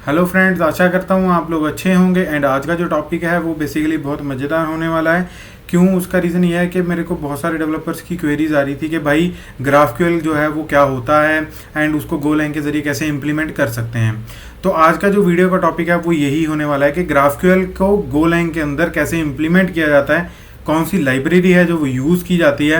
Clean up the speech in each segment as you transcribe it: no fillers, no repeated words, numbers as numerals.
Hello friends, आशा करता हूँ आप लोग अच्छे होंगे। एंड आज का जो टॉपिक है वो बेसिकली बहुत मज़ेदार होने वाला है। क्यों? उसका रीज़न ये है कि मेरे को बहुत सारे डेवलपर्स की क्वेरीज आ रही थी कि भाई ग्राफक्यूएल जो है वो क्या होता है एंड उसको गोलैंग के ज़रिए कैसे इम्प्लीमेंट कर सकते हैं। तो आज का जो वीडियो का टॉपिक है वो यही होने वाला है कि ग्राफक्यूएल को गोलैंग के अंदर कैसे इम्प्लीमेंट किया जाता है, कौन सी लाइब्रेरी है जो वो यूज़ की जाती है।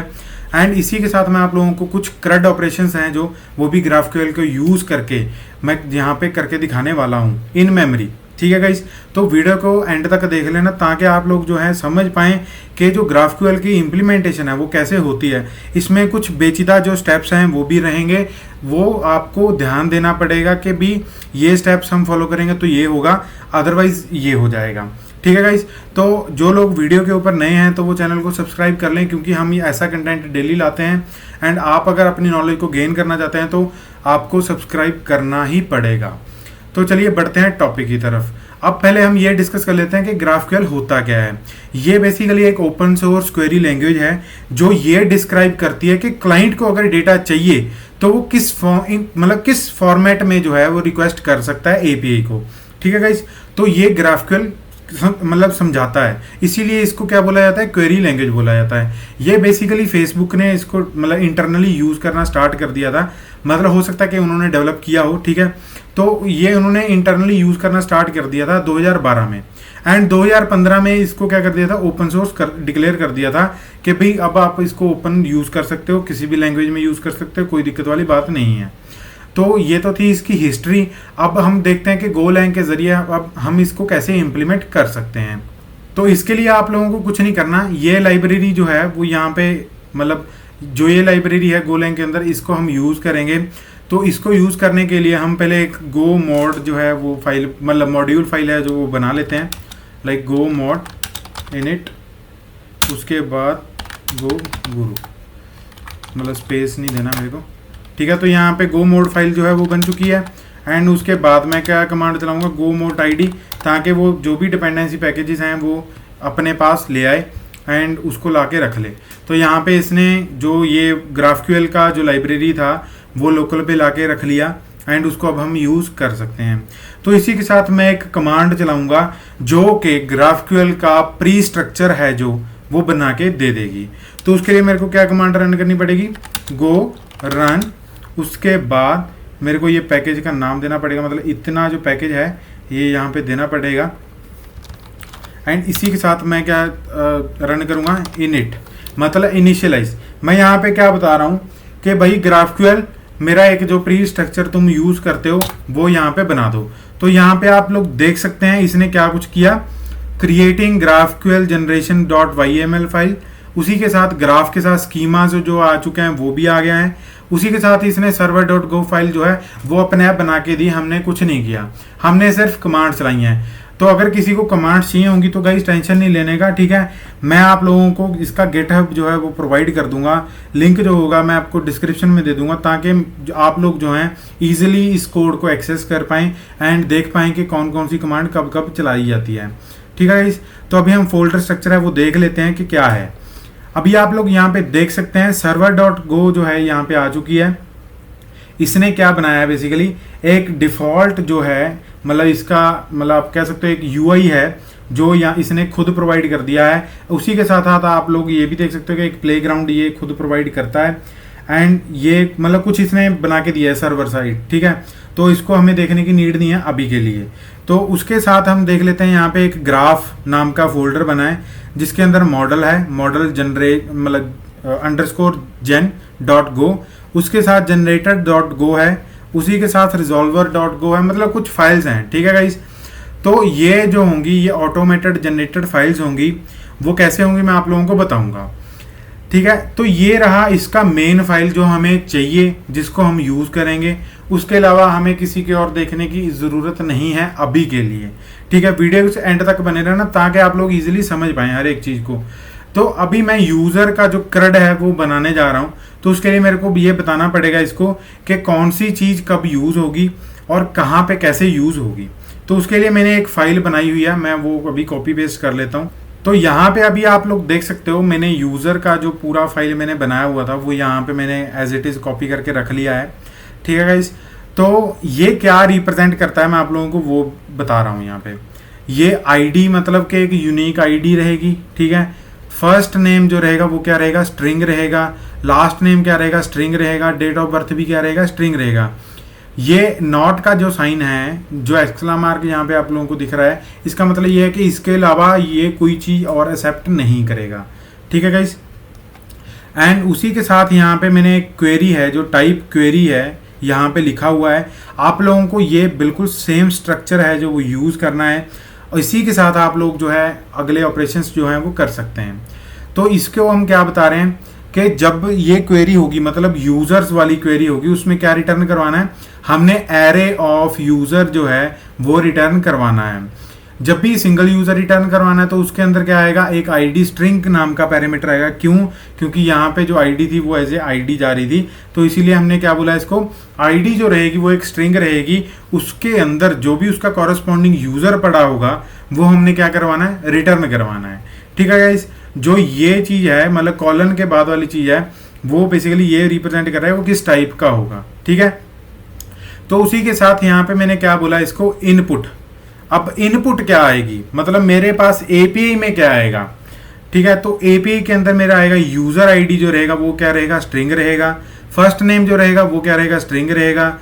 एंड इसी के साथ मैं आप लोगों को कुछ क्रड ऑपरेशंस हैं जो वो भी ग्राफक्यूएल को यूज़ करके मैं यहाँ पे करके दिखाने वाला हूँ इन मेमोरी। ठीक है गाइस, तो वीडियो को एंड तक देख लेना ताकि आप लोग जो है समझ पाएँ कि जो ग्राफक्यूएल की इम्प्लीमेंटेशन है वो कैसे होती है। इसमें कुछ पेचीदा जो स्टेप्स हैं वो भी रहेंगे, वो आपको ध्यान देना पड़ेगा कि भी ये स्टेप्स हम फॉलो करेंगे तो ये होगा, अदरवाइज ये हो जाएगा। ठीक है गाइस, तो जो लोग वीडियो के ऊपर नए हैं तो वो चैनल को सब्सक्राइब कर लें, क्योंकि हम ये ऐसा कंटेंट डेली लाते हैं। एंड आप अगर अपनी नॉलेज को गेन करना चाहते हैं तो आपको सब्सक्राइब करना ही पड़ेगा। तो चलिए बढ़ते हैं टॉपिक की तरफ। अब पहले हम ये डिस्कस कर लेते हैं कि ग्राफक्यूएल होता क्या है। ये बेसिकली एक ओपन सोर्स क्वेरी लैंग्वेज है जो ये डिस्क्राइब करती है कि क्लाइंट को अगर डेटा चाहिए तो वो किस फॉर्मेट में जो है वो रिक्वेस्ट कर सकता है एपीआई को। ठीक है गाइस, तो ये ग्राफक्यूएल समझाता है, इसीलिए इसको क्या बोला जाता है, क्वेरी लैंग्वेज बोला जाता है। ये बेसिकली फेसबुक ने इसको इंटरनली यूज करना स्टार्ट कर दिया था, हो सकता है कि उन्होंने डेवलप किया हो। ठीक है, तो ये उन्होंने इंटरनली यूज करना स्टार्ट कर दिया था 2012 में। एंड 2015 में इसको क्या कर दिया था, ओपन सोर्स डिक्लेयर कर दिया था कि भाई अब आप इसको ओपन यूज कर सकते हो, किसी भी लैंग्वेज में यूज कर सकते हो, कोई दिक्कत वाली बात नहीं है। तो ये तो थी इसकी हिस्ट्री। अब हम देखते हैं कि गोलैंग के जरिए अब हम इसको कैसे इम्प्लीमेंट कर सकते हैं। तो इसके लिए आप लोगों को कुछ नहीं करना, ये लाइब्रेरी जो है वो यहाँ पे जो ये लाइब्रेरी है गोलैंग के अंदर, इसको हम यूज़ करेंगे। तो इसको यूज़ करने के लिए हम पहले एक गो मोड जो है वो फाइल मॉड्यूल फाइल है जो वो बना लेते हैं, लाइक गो मोड इनिट, उसके बाद गो गुरु, स्पेस नहीं देना मेरे को। ठीक है, तो यहाँ पे गो मोड फाइल जो है वो बन चुकी है। एंड उसके बाद मैं क्या कमांड चलाऊंगा, गो मोड आईडी, ताकि वो जो भी डिपेंडेंसी पैकेजेस हैं वो अपने पास ले आए एंड उसको ला के रख ले। तो यहाँ पे इसने जो ये ग्राफक्यूएल का जो लाइब्रेरी था वो लोकल पे ला के रख लिया एंड उसको अब हम यूज़ कर सकते हैं। तो इसी के साथ मैं एक कमांड चलाऊंगा जो कि ग्राफक्यूएल का प्री स्ट्रक्चर है जो वो बना के दे देगी। तो उसके लिए मेरे को क्या कमांड रन करनी पड़ेगी, गो रन। उसके बाद मेरे को ये पैकेज का नाम देना पड़ेगा, इतना जो पैकेज है ये यहाँ पे देना पड़ेगा। एंड इसी के साथ मैं क्या रन करूँगा, इनिट इनिशियलाइज। मैं यहाँ पे क्या बता रहा हूँ कि भाई ग्राफक्यूएल मेरा एक जो प्री स्ट्रक्चर तुम यूज़ करते हो वो यहाँ पे बना दो। तो यहाँ पे आप लोग देख सकते हैं इसने क्या कुछ किया, creating GraphQL generation .yml file, उसी के साथ ग्राफ के साथ स्कीमा जो आ चुके हैं वो भी आ गया है। उसी के साथ इसने server.go फाइल जो है वो अपने आप बना के दी, हमने कुछ नहीं किया, हमने सिर्फ कमांड चलाई हैं। तो अगर किसी को कमांड चाहिए होंगी तो गाइस टेंशन नहीं लेने का। ठीक है, मैं आप लोगों को इसका गिटहब जो है वो प्रोवाइड कर दूंगा, लिंक जो होगा मैं आपको डिस्क्रिप्शन में दे दूंगा, ताकि आप लोग जो हैं ईजिली इस कोड को एक्सेस कर पाएँ एंड देख पाएँ कि कौन कौन सी कमांड कब कब चलाई जाती है। ठीक है गाइस, तो अभी हम फोल्डर स्ट्रक्चर है वो देख लेते हैं कि क्या है। अभी आप लोग यहाँ पे देख सकते हैं server.go जो है यहाँ पे आ चुकी है। इसने क्या बनाया है, बेसिकली एक डिफ़ॉल्ट जो है इसका आप कह सकते हो एक यूआई है जो यहाँ इसने खुद प्रोवाइड कर दिया है। उसी के साथ साथ आप लोग ये भी देख सकते हो कि एक प्लेग्राउंड ये खुद प्रोवाइड करता है। एंड ये कुछ इसने बना के दिया है सर्वर साइड। ठीक है, तो इसको हमें देखने की नीड नहीं है अभी के लिए। तो उसके साथ हम देख लेते हैं यहाँ पे एक ग्राफ नाम का फोल्डर बना है जिसके अंदर मॉडल है, मॉडल जनरेट _gen.go, उसके साथ generator.go है, उसी के साथ resolver.go है, कुछ फाइल्स हैं। ठीक है गाइस, तो ये जो होंगी ये ऑटोमेटेड जनरेटेड फाइल्स होंगी। वो कैसे होंगी मैं आप लोगों को बताऊंगा। ठीक है, तो ये रहा इसका मेन फाइल जो हमें चाहिए जिसको हम यूज़ करेंगे। उसके अलावा हमें किसी के और देखने की ज़रूरत नहीं है अभी के लिए। ठीक है, वीडियो से एंड तक बने रहना ताकि आप लोग इजीली समझ पाएँ हर एक चीज़ को। तो अभी मैं यूज़र का जो क्रड है वो बनाने जा रहा हूँ। तो उसके लिए मेरे को ये बताना पड़ेगा इसको कि कौन सी चीज़ कब यूज़ होगी और कहाँ पे कैसे यूज़ होगी। तो उसके लिए मैंने एक फ़ाइल बनाई हुई है, मैं वो अभी कॉपी पेस्ट कर लेता हूँ। तो यहाँ पे अभी आप लोग देख सकते हो मैंने यूज़र का जो पूरा फाइल मैंने बनाया हुआ था वो यहाँ पे मैंने एज इट इज़ कॉपी करके रख लिया है। ठीक है गाइस, तो ये क्या रिप्रेजेंट करता है मैं आप लोगों को वो बता रहा हूँ यहाँ पे। ये आईडी मतलब कि एक यूनिक आईडी रहेगी, ठीक है। फर्स्ट नेम जो रहेगा वो क्या रहेगा, स्ट्रिंग रहेगा। लास्ट नेम क्या रहेगा, स्ट्रिंग रहेगा। डेट ऑफ बर्थ भी क्या रहेगा, स्ट्रिंग रहेगा। ये नॉट का जो साइन है, जो एक्सक्लेमेशन मार्क यहाँ पे आप लोगों को दिख रहा है, इसका मतलब ये है कि इसके अलावा ये कोई चीज़ और एक्सेप्ट नहीं करेगा, ठीक है गाइस। एंड उसी के साथ यहाँ पे मैंने एक क्वेरी है, जो टाइप क्वेरी है यहाँ पे लिखा हुआ है। आप लोगों को ये बिल्कुल सेम स्ट्रक्चर है जो वो यूज़ करना है, और इसी के साथ आप लोग जो है अगले ऑपरेशंस जो हैं वो कर सकते हैं। तो इसको हम क्या बता रहे हैं कि जब ये क्वेरी होगी, मतलब यूजर्स वाली क्वेरी होगी, उसमें क्या रिटर्न करवाना है, हमने एरे ऑफ यूजर जो है वो रिटर्न करवाना है। जब भी सिंगल यूजर रिटर्न करवाना है तो उसके अंदर क्या आएगा, एक आईडी स्ट्रिंग नाम का पैरामीटर आएगा। क्यों? क्योंकि यहाँ पे जो आईडी थी वो एज ए आईडी जा रही थी, तो इसीलिए हमने क्या बोला इसको, आईडी जो रहेगी वो एक स्ट्रिंग रहेगी, उसके अंदर जो भी उसका कॉरस्पॉन्डिंग यूजर पड़ा होगा वो हमने क्या करवाना है, रिटर्न करवाना है, ठीक है गाइस। जो ये चीज है, मतलब कॉलन के बाद वाली चीज है, वो बेसिकली ये रिप्रेजेंट कर रहा है वो किस टाइप का होगा, ठीक है। तो उसी के साथ यहाँ पे मैंने क्या बोला इसको, इनपुट। अब इनपुट क्या आएगी, मतलब मेरे पास एपीआई में क्या आएगा, ठीक है। तो एपीआई के अंदर मेरा आएगा यूजर आईडी जो रहेगा वो क्या रहेगा, स्ट्रिंग रहेगा। फर्स्ट नेम जो रहेगा वो क्या रहेगा, स्ट्रिंग रहेगा।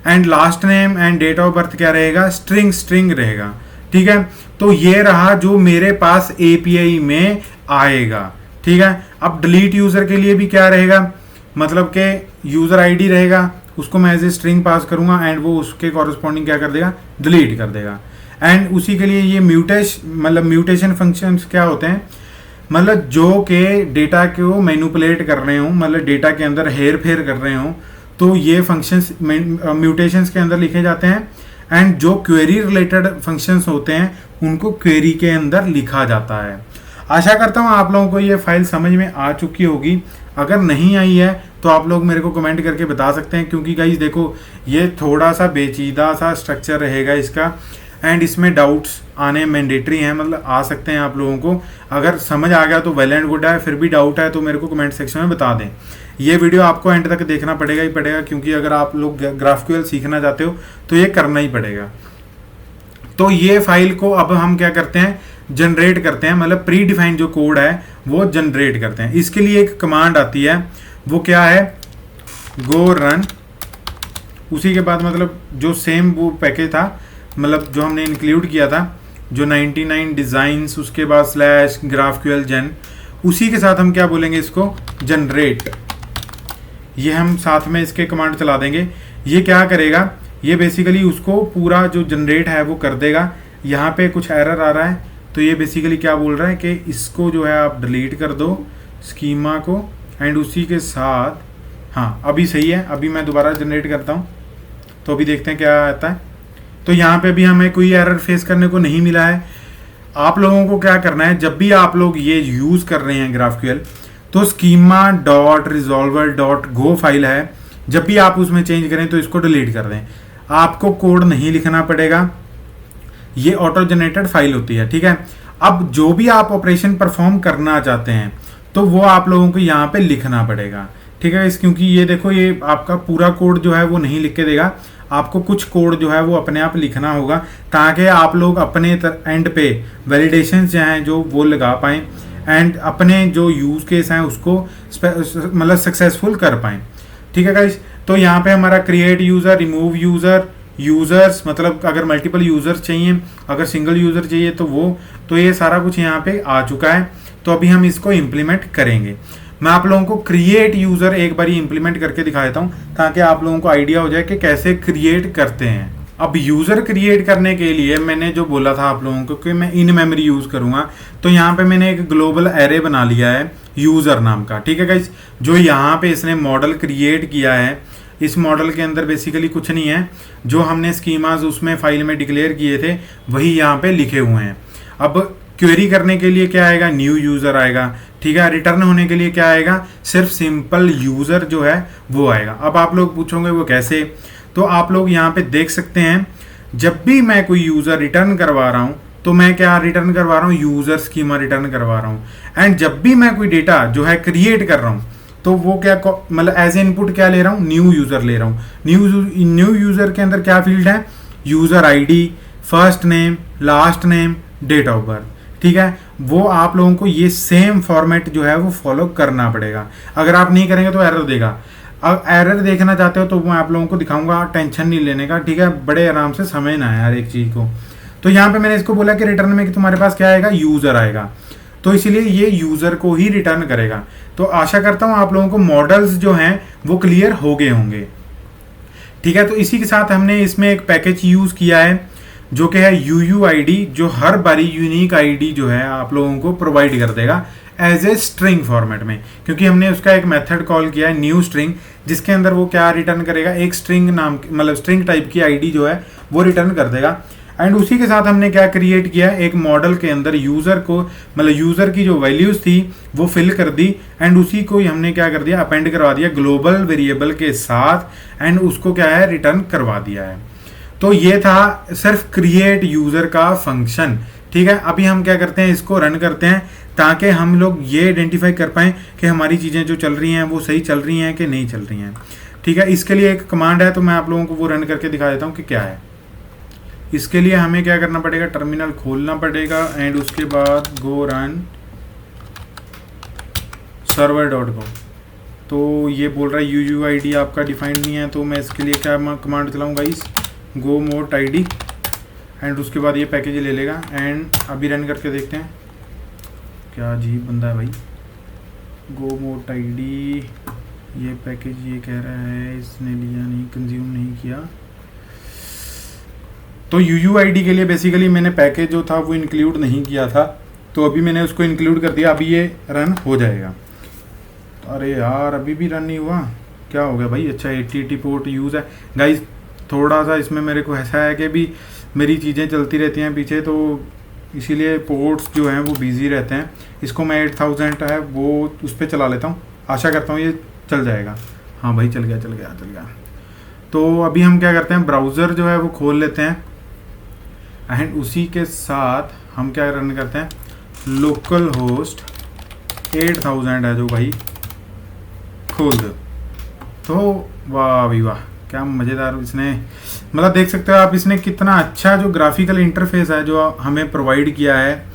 And last name and date of birth क्या रहेगा, स्ट्रिंग रहेगा, ठीक है। तो ये रहा जो मेरे पास एपीआई में आएगा, ठीक है। अब डिलीट यूजर के लिए भी क्या रहेगा, मतलब के यूजर आईडी रहेगा, उसको मैं एज ए स्ट्रिंग पास करूंगा एंड वो उसके कॉरस्पॉन्डिंग क्या कर देगा, डिलीट कर देगा। एंड उसी के लिए ये म्यूटेशन फंक्शंस क्या होते हैं, मतलब जो के डेटा को मैनिपुलेट कर रहे हो, मतलब डेटा के अंदर हेर फेर कर रहे हो, तो ये फंक्शंस म्यूटेशंस के अंदर लिखे जाते हैं। एंड जो क्वेरी रिलेटेड फंक्शंस होते हैं उनको क्वेरी के अंदर लिखा जाता है। आशा करता हूँ आप लोगों को ये फाइल समझ में आ चुकी होगी। अगर नहीं आई है तो आप लोग मेरे को कमेंट करके बता सकते हैं, क्योंकि गाइस देखो ये थोड़ा सा पेचीदा सा स्ट्रक्चर रहेगा इसका, एंड इसमें डाउट्स आने मैंडेटरी हैं, मतलब आ सकते हैं आप लोगों को। अगर समझ आ गया तो वेल एंड गुड है, फिर भी डाउट है तो मेरे को कमेंट सेक्शन में बता दें। ये वीडियो आपको एंड तक देखना पड़ेगा ही पड़ेगा, क्योंकि अगर आप लोग ग्राफक्यूएल सीखना चाहते हो तो ये करना ही पड़ेगा। तो ये फाइल को अब हम क्या करते हैं, जनरेट करते हैं, मतलब प्री डिफाइंड जो कोड है वो जनरेट करते हैं। इसके लिए एक कमांड आती है, वो क्या है, गो रन। उसी के बाद मतलब जो सेम वो पैकेज था, मतलब जो हमने इंक्लूड किया था, जो 99 डिज़ाइंस, उसके बाद स्लैश ग्राफक्यूएल जन, उसी के साथ हम क्या बोलेंगे इसको, जनरेट। ये हम साथ में इसके कमांड चला देंगे। ये क्या करेगा, ये बेसिकली उसको पूरा जो जनरेट है वो कर देगा। यहाँ पे कुछ एरर आ रहा है, तो ये बेसिकली क्या बोल रहा है कि इसको जो है आप डिलीट कर दो स्कीमा को, एंड उसी के साथ, हाँ अभी सही है। अभी मैं दोबारा जनरेट करता हूँ तो अभी देखते हैं क्या आता है। तो यहाँ पे भी हमें कोई एरर फेस करने को नहीं मिला है। आप लोगों को क्या करना है, जब भी आप लोग ये यूज़ कर रहे हैं ग्राफक्यूएल, तो schema dot resolver dot go file है, जब भी आप उसमें चेंज करें तो इसको डिलीट कर दें। आपको कोड नहीं लिखना पड़ेगा, ये ऑटो जनरेटेड फाइल होती है, ठीक है। अब जो भी आप ऑपरेशन परफॉर्म करना चाहते हैं तो वो आप लोगों को यहाँ पे लिखना पड़ेगा, ठीक है। क्योंकि ये देखो, ये आपका पूरा कोड जो है वो नहीं लिख के देगा, आपको कुछ कोड जो है वो अपने आप लिखना होगा, ताकि आप लोग अपने एंड पे वैलिडेशन जो हैं जो वो लगा पाएँ, एंड अपने जो यूज़ केस हैं उसको मतलब सक्सेसफुल कर पाएँ, ठीक है गाइस। तो यहाँ पे हमारा create user, remove user, users, मतलब अगर मल्टीपल यूज़र्स चाहिए, अगर सिंगल यूज़र चाहिए तो वो, तो ये सारा कुछ यहाँ पे आ चुका है। तो अभी हम इसको इम्प्लीमेंट करेंगे। मैं आप लोगों को क्रिएट यूज़र एक बार इम्प्लीमेंट करके दिखा देता हूँ, ताकि आप लोगों को आइडिया हो जाए कि कैसे क्रिएट करते हैं। अब यूज़र क्रिएट करने के लिए मैंने जो बोला था आप लोगों को कि मैं इन मेमोरी यूज़ करूँगा, तो यहाँ पे मैंने एक ग्लोबल एरे बना लिया है यूज़र नाम का, ठीक है गाइस। जो यहाँ पे इसने मॉडल क्रिएट किया है, इस मॉडल के अंदर बेसिकली कुछ नहीं है, जो हमने स्कीमाज उसमें फाइल में डिक्लेयर किए थे वही यहाँ पे लिखे हुए हैं। अब क्वेरी करने के लिए क्या आएगा, न्यू यूज़र आएगा, ठीक है। रिटर्न होने के लिए क्या आएगा, सिर्फ सिंपल यूज़र जो है वो आएगा। अब आप लोग पूछोगे वो कैसे, तो आप लोग यहाँ पे देख सकते हैं, जब भी मैं कोई यूज़र रिटर्न करवा रहा हूँ तो मैं क्या रिटर्न करवा रहा हूँ, यूज़र स्कीमा रिटर्न करवा रहा हूँ। एंड जब भी मैं कोई डेटा जो है क्रिएट कर रहा हूँ तो वो क्या मतलब एज ए इनपुट क्या ले रहा हूँ, न्यू यूज़र ले रहा हूँ। न्यू यूज़र के अंदर क्या फील्ड है, user ID, first name, last name, date of birth. ठीक है, वो आप लोगों को ये सेम फॉर्मेट जो है वो फॉलो करना पड़ेगा। अगर आप नहीं करेंगे तो एरर देगा। अब एरर देखना चाहते हो तो मैं आप लोगों को दिखाऊंगा, टेंशन नहीं लेने का। ठीक है, बड़े आराम से समझना है हर एक चीज़ को। तो यहाँ पे मैंने इसको बोला कि रिटर्न में कि तुम्हारे पास क्या आएगा, यूज़र आएगा, तो इसलिए ये यूज़र को ही रिटर्न करेगा। तो आशा करता हूँ आप लोगों को मॉडल्स जो हैं वो क्लियर हो गए होंगे। ठीक है, तो इसी के साथ हमने इसमें एक पैकेज यूज़ किया है जो कि है UUID, जो हर बारी यूनिक आईडी जो है आप लोगों को प्रोवाइड कर देगा एज ए स्ट्रिंग फॉर्मेट में, क्योंकि हमने उसका एक मेथड कॉल किया है न्यू स्ट्रिंग, जिसके अंदर वो क्या रिटर्न करेगा, एक स्ट्रिंग नाम मतलब स्ट्रिंग टाइप की आईडी जो है वो रिटर्न कर देगा। एंड उसी के साथ हमने क्या क्रिएट किया, एक मॉडल के अंदर यूज़र को मतलब यूज़र की जो वैल्यूज़ थी वो फिल कर दी, एंड उसी को ही हमने क्या कर दिया, अपेंड करवा दिया ग्लोबल वेरिएबल के साथ, एंड उसको क्या है रिटर्न करवा दिया है। तो ये था सिर्फ क्रिएट यूज़र का फंक्शन। ठीक है, अभी हम क्या करते हैं, इसको रन करते हैं ताकि हम लोग ये आइडेंटिफाई कर पाएँ कि हमारी चीज़ें जो चल रही हैं वो सही चल रही हैं कि नहीं चल रही हैं। ठीक है, इसके लिए एक कमांड है, तो मैं आप लोगों को वो रन करके दिखा देता हूँ कि क्या है। इसके लिए हमें क्या करना पड़ेगा, टर्मिनल खोलना पड़ेगा एंड उसके बाद गो रन server.com। तो ये बोल रहा है UUID आपका डिफाइंड नहीं है, तो मैं इसके लिए क्या कमांड चलाऊंगा, इस गो मोट ID, एंड उसके बाद ये पैकेज ले लेगा। एंड अभी रन करके देखते हैं, क्या अजीब बंदा है भाई, गो मोट ID, ये पैकेज ये कह रहा है इसने लिया नहीं, कंज्यूम नहीं किया। तो UUID के लिए बेसिकली मैंने पैकेज जो था वो इंक्लूड नहीं किया था, तो अभी मैंने उसको इंक्लूड कर दिया, अभी ये रन हो जाएगा। अरे यार अभी भी रन नहीं हुआ, क्या हो गया भाई। अच्छा 8080 पोर्ट यूज़ है गाइस, थोड़ा सा इसमें मेरे को ऐसा है कि भी मेरी चीज़ें चलती रहती हैं पीछे, तो इसीलिए पोर्ट्स जो हैं वो बिज़ी रहते हैं। इसको मैं 8000 है वो उस पर चला लेता हूँ, आशा करता हूँ ये चल जाएगा। हाँ भाई चल गया चल गया चल गया। तो अभी हम क्या करते हैं, ब्राउज़र जो है वो खोल लेते हैं, एंड उसी के साथ हम क्या रन करते हैं, लोकल होस्ट 8000 है जो भाई खोल दो। तो वाह भी वाह, क्या मज़ेदार इसने मतलब देख सकते हो आप, इसने कितना अच्छा जो ग्राफिकल इंटरफेस है जो हमें प्रोवाइड किया है,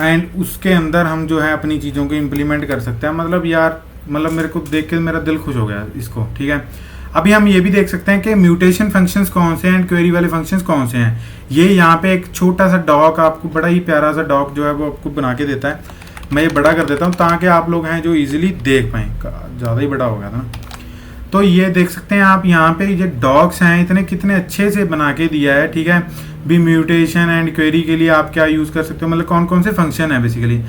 एंड उसके अंदर हम जो है अपनी चीज़ों को इम्प्लीमेंट कर सकते हैं। मतलब यार मतलब मेरे को देख के मेरा दिल खुश हो गया इसको। ठीक है, अभी हम ये भी देख सकते हैं कि म्यूटेशन फंक्शंस कौन से हैं एंड क्वेरी वाले फंक्शंस कौन से हैं। ये यहाँ पे एक छोटा सा डॉक, आपको बड़ा ही प्यारा सा डॉक जो है वो आपको बना के देता है। मैं ये बड़ा कर देता हूँ ताकि आप लोग हैं जो इजीली देख पाएँ, ज़्यादा ही बड़ा हो गया था ना। तो ये देख सकते हैं आप यहाँ पे ये डॉक्स हैं इतने कितने अच्छे से बना के दिया है। ठीक है, भी म्यूटेशन एंड क्वेरी के लिए आप क्या यूज़ कर सकते हो, मतलब कौन कौन से फंक्शन है बेसिकली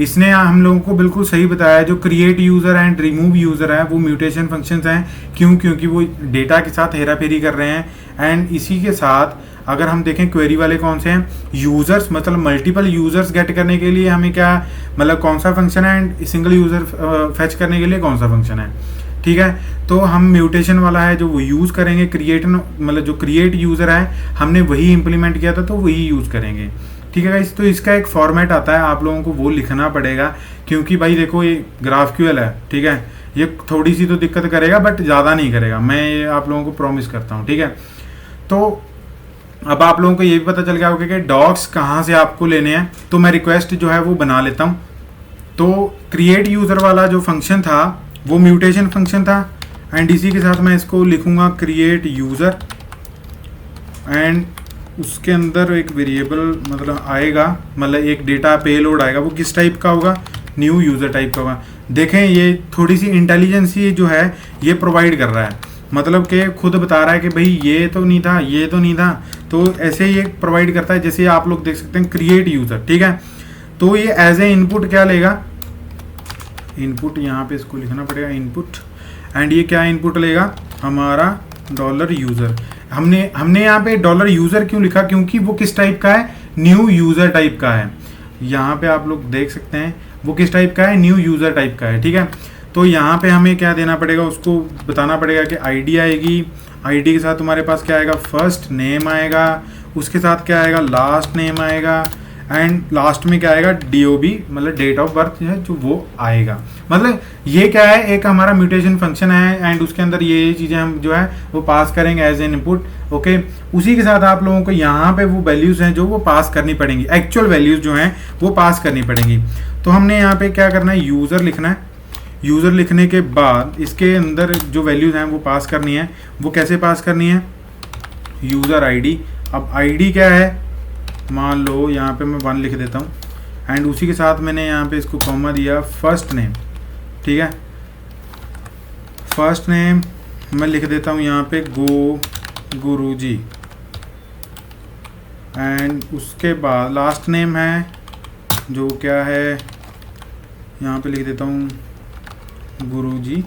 इसने हम लोगों को बिल्कुल सही बताया है। जो create user and remove user है वो म्यूटेशन फंक्शंस हैं, क्यों, क्योंकि वो डेटा के साथ हेरा फेरी कर रहे हैं। एंड इसी के साथ अगर हम देखें क्वेरी वाले कौन से हैं, यूज़र्स मतलब मल्टीपल यूज़र्स गेट करने के लिए हमें क्या मतलब कौन सा फंक्शन है, एंड सिंगल यूज़र फेच करने के लिए कौन सा फंक्शन है। ठीक है, तो हम म्यूटेशन वाला है जो वो यूज़ करेंगे, क्रिएट मतलब जो क्रिएट यूज़र है हमने वही इंप्लीमेंट किया था तो वही यूज़ करेंगे। ठीक है गाइस, तो इसका एक फॉर्मेट आता है, आप लोगों को वो लिखना पड़ेगा, क्योंकि भाई देखो ये GraphQL है। ठीक है, ये थोड़ी सी तो दिक्कत करेगा बट ज़्यादा नहीं करेगा, मैं ये आप लोगों को प्रॉमिस करता हूँ। ठीक है, तो अब आप लोगों को ये भी पता चल गया होगा कि डॉक्स कहाँ से आपको लेने हैं, तो मैं रिक्वेस्ट जो है वो बना लेता हूँ। तो क्रिएट यूज़र वाला जो फंक्शन था वो म्यूटेशन फंक्शन था, एंड इसी के साथ मैं इसको लिखूँगा क्रिएट यूज़र, एंड उसके अंदर एक वेरिएबल मतलब आएगा, मतलब एक डेटा पेलोड आएगा, वो किस टाइप का होगा, न्यू यूज़र टाइप का होगा। देखें ये थोड़ी सी इंटेलिजेंस ही जो है ये प्रोवाइड कर रहा है, मतलब कि खुद बता रहा है कि भाई ये तो नहीं था, ये तो नहीं था, तो ऐसे ही ये प्रोवाइड करता है। जैसे आप लोग देख सकते हैं क्रिएट यूज़र। ठीक है, तो ये एज ए इनपुट क्या लेगा, इनपुट यहाँ पे इसको लिखना पड़ेगा इनपुट, एंड ये क्या इनपुट लेगा हमारा $यूज़र। हमने यहाँ पे $यूज़र क्यों लिखा, क्योंकि वो किस टाइप का है, न्यू यूज़र टाइप का है। यहाँ पे आप लोग देख सकते हैं वो किस टाइप का है, न्यू यूज़र टाइप का है। ठीक है, तो यहाँ पे हमें क्या देना पड़ेगा, उसको बताना पड़ेगा कि आईडी आएगी, आईडी के साथ तुम्हारे पास क्या आएगा, फर्स्ट नेम आएगा, उसके साथ क्या आएगा, लास्ट नेम आएगा, एंड लास्ट में क्या आएगा, DOB मतलब डेट ऑफ बर्थ है जो वो आएगा। मतलब ये क्या है, एक हमारा म्यूटेशन फंक्शन है एंड उसके अंदर ये चीज़ें हम जो है वो पास करेंगे एज एन इनपुट। ओके, उसी के साथ आप लोगों को यहाँ पे वो वैल्यूज़ हैं जो वो पास करनी पड़ेंगी, एक्चुअल वैल्यूज़ जो हैं वो पास करनी पड़ेंगी। तो हमने यहाँ पे क्या करना है, यूज़र लिखना है। यूज़र लिखने के बाद इसके अंदर जो वैल्यूज़ हैं वो पास करनी है। वो कैसे पास करनी है, यूज़र ID। अब ID क्या है, मान लो यहाँ पे मैं 1 लिख देता हूँ एंड उसी के साथ मैंने यहाँ पे इसको कॉमा दिया फर्स्ट नेम। ठीक है, फर्स्ट नेम मैं लिख देता हूँ यहाँ पे गुरुजी एंड उसके बाद लास्ट नेम है जो क्या है, यहाँ पे लिख देता हूँ गुरुजी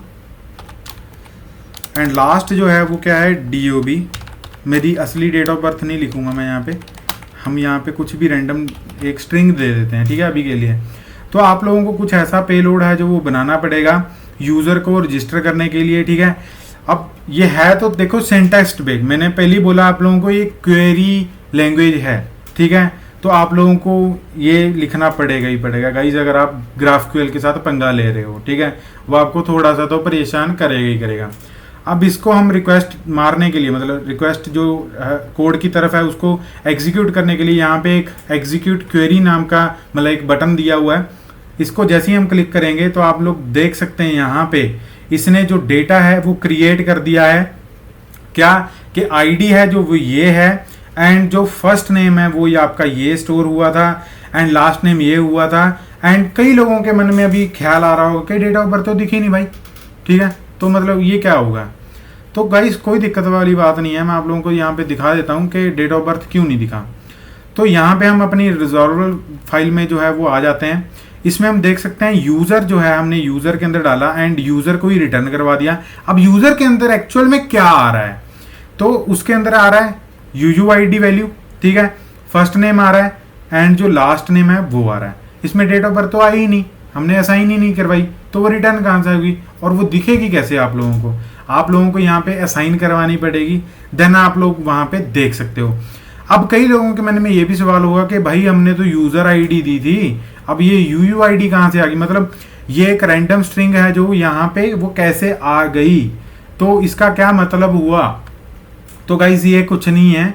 एंड लास्ट जो है वो क्या है, DOB। मेरी असली डेट ऑफ बर्थ नहीं लिखूँगा मैं यहाँ पे, हम यहाँ पे कुछ भी रैंडम एक स्ट्रिंग दे देते हैं। ठीक है, अभी के लिए तो आप लोगों को कुछ ऐसा पेलोड है जो वो बनाना पड़ेगा यूज़र को रजिस्टर करने के लिए। ठीक है, अब ये है तो देखो सिंटैक्स बेस्ड, मैंने पहले ही बोला आप लोगों को ये क्वेरी लैंग्वेज है। ठीक है, तो आप लोगों को ये लिखना पड़ेगा ही पड़ेगा गाइज, अगर आप GraphQL के साथ पंगा ले रहे हो। ठीक है, वो आपको थोड़ा सा तो परेशान करेगा ही करेगा। अब इसको हम रिक्वेस्ट मारने के लिए, मतलब रिक्वेस्ट जो कोड की तरफ है उसको एग्जीक्यूट करने के लिए यहाँ पे एक एग्जीक्यूट क्वेरी नाम का मतलब एक बटन दिया हुआ है। इसको जैसे ही हम क्लिक करेंगे तो आप लोग देख सकते हैं यहाँ पे इसने जो डेटा है वो क्रिएट कर दिया है। क्या कि ID है जो वो ये है एंड जो फर्स्ट नेम है वो ये आपका ये स्टोर हुआ था एंड लास्ट नेम ये हुआ था। एंड कई लोगों के मन में अभी ख्याल आ रहा होगा कि डेट ऑफ बर्थ तो दिखी नहीं भाई। ठीक है, तो मतलब ये क्या होगा, तो गाइस कोई दिक्कत वाली बात नहीं है, मैं आप लोगों को यहाँ पे दिखा देता हूँ कि डेट ऑफ बर्थ क्यों नहीं दिखा। तो यहाँ पे हम अपनी रिजॉल्वर फाइल में जो है वो आ जाते हैं। इसमें हम देख सकते हैं यूज़र जो है हमने यूज़र के अंदर डाला एंड यूज़र को ही रिटर्न करवा दिया। अब यूज़र के अंदर एक्चुअल में क्या आ रहा है, तो उसके अंदर आ रहा है UUID वैल्यू। ठीक है, फर्स्ट नेम आ रहा है एंड जो लास्ट नेम है वो आ रहा है। इसमें डेट ऑफ बर्थ तो आई ही नहीं, हमने असाइन ही नहीं करवाई, तो वो रिटर्न कहाँ से होगी और वो दिखेगी कैसे आप लोगों को। आप लोगों को यहाँ पे असाइन करवानी पड़ेगी, देन आप लोग वहाँ पे देख सकते हो। अब कई लोगों के मन में ये भी सवाल होगा कि भाई हमने तो यूज़र ID दी थी, अब ये UUID कहाँ से आ गई, मतलब ये एक रैंडम स्ट्रिंग है जो यहाँ पे वो कैसे आ गई, तो इसका क्या मतलब हुआ। तो गाइज ये कुछ नहीं है,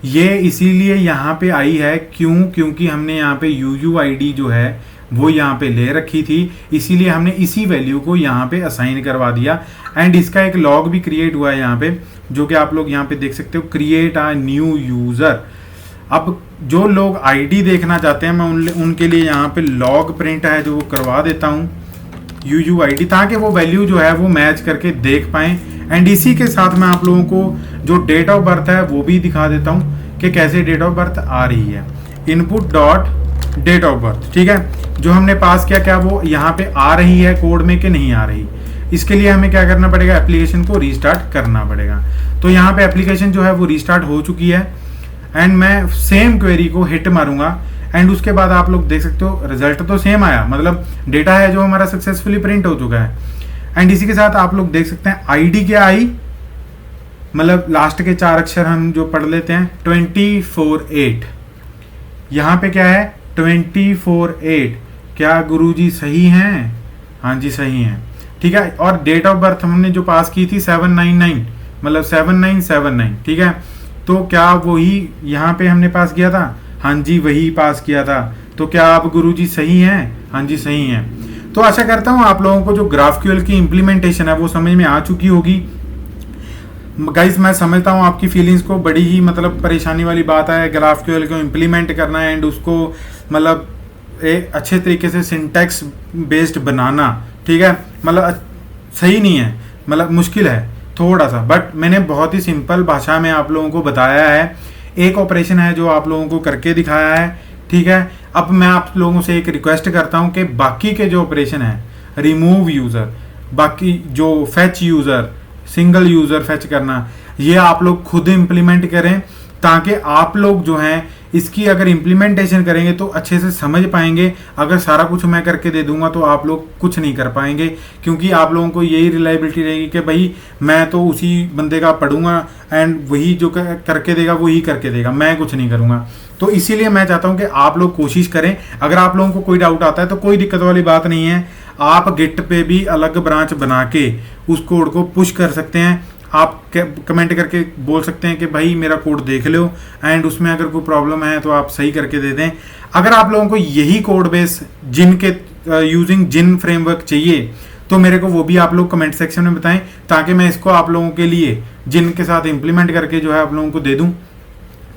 ये इसीलिए यहाँ पे आई है क्योंकि हमने यहाँ पे UUID जो है वो यहाँ पे ले रखी थी, इसीलिए हमने इसी वैल्यू को यहाँ पे असाइन करवा दिया। एंड इसका एक लॉग भी क्रिएट हुआ है यहाँ पे, जो कि आप लोग यहाँ पे देख सकते हो, क्रिएट अ न्यू यूज़र। अब जो लोग ID देखना चाहते हैं मैं उनके लिए यहाँ पे लॉग प्रिंट है जो वो करवा देता हूँ UUID, ताकि वो वैल्यू जो है वो मैच करके देख पाएँ। एंड इसी के साथ मैं आप लोगों को जो डेट ऑफ बर्थ है वो भी दिखा देता हूँ कि कैसे डेट ऑफ बर्थ आ रही है। Input dot date of birth, ठीक है, जो हमने पास किया क्या वो यहाँ पे आ रही है कोड में कि नहीं आ रही। इसके लिए हमें क्या करना पड़ेगा, एप्लीकेशन को रीस्टार्ट करना पड़ेगा। तो यहाँ पे एप्लीकेशन जो है वो रीस्टार्ट हो चुकी है एंड मैं सेम क्वेरी को हिट मारूंगा एंड उसके बाद आप लोग देख सकते हो रिजल्ट तो सेम आया, मतलब डेटा है जो हमारा सक्सेसफुली प्रिंट हो चुका है। एंड इसी के साथ आप लोग देख सकते हैं ID क्या आई, मतलब लास्ट के 4 अक्षर हम जो पढ़ लेते हैं 248। यहाँ पे क्या है 248, क्या गुरुजी सही हैं? हाँ जी सही हैं, ठीक है। और डेट ऑफ बर्थ हमने जो पास की थी 799, मतलब 7979, ठीक है। तो क्या वही यहाँ पे हमने पास किया था? हाँ जी वही पास किया था। तो क्या आप गुरुजी सही हैं? हाँ जी सही हैं। तो आशा करता हूँ आप लोगों को जो GraphQL की इम्प्लीमेंटेशन है वो समझ में आ चुकी होगी। गाइस मैं समझता हूँ आपकी फीलिंग्स को, बड़ी ही मतलब परेशानी वाली बात है GraphQL को इम्प्लीमेंट करना एंड उसको मतलब एक अच्छे तरीके से सिंटैक्स बेस्ड बनाना, ठीक है। मतलब सही नहीं है, मतलब मुश्किल है थोड़ा सा, बट मैंने बहुत ही सिंपल भाषा में आप लोगों को बताया है। एक ऑपरेशन है जो आप लोगों को करके दिखाया है, ठीक है। अब मैं आप लोगों से एक रिक्वेस्ट करता हूं कि बाकी के जो ऑपरेशन है, रिमूव यूज़र, बाकी जो fetch user, single user fetch करना, ये आप लोग खुद इम्प्लीमेंट करें ताकि आप लोग जो हैं इसकी अगर इम्प्लीमेंटेशन करेंगे तो अच्छे से समझ पाएंगे। अगर सारा कुछ मैं करके दे दूंगा तो आप लोग कुछ नहीं कर पाएंगे, क्योंकि आप लोगों को यही रिलायबिलिटी रहेगी कि भाई मैं तो उसी बंदे का पढ़ूंगा एंड वही जो करके देगा वही करके देगा, मैं कुछ नहीं करूंगा। तो इसीलिए मैं चाहता हूं कि आप लोग कोशिश करें। अगर आप लोगों को कोई डाउट आता है तो कोई दिक्कत वाली बात नहीं है, आप गिट पे भी अलग ब्रांच बना के उस कोड को पुश कर सकते हैं। आप कमेंट करके बोल सकते हैं कि भाई मेरा कोड देख लो एंड उसमें अगर कोई प्रॉब्लम है तो आप सही करके दे दें। अगर आप लोगों को यही कोड बेस जिन के यूजिंग जिन फ्रेमवर्क चाहिए तो मेरे को वो भी आप लोग कमेंट सेक्शन में बताएं, ताकि मैं इसको आप लोगों के लिए जिन के साथ इंप्लीमेंट करके जो है आप लोगों को दे दूं।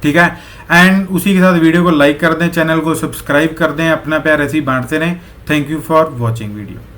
ठीक है, एंड उसी के साथ वीडियो को लाइक कर दें, चैनल को सब्सक्राइब कर दें, अपना प्यार ऐसे ही बांटते रहें। Thank you for watching video.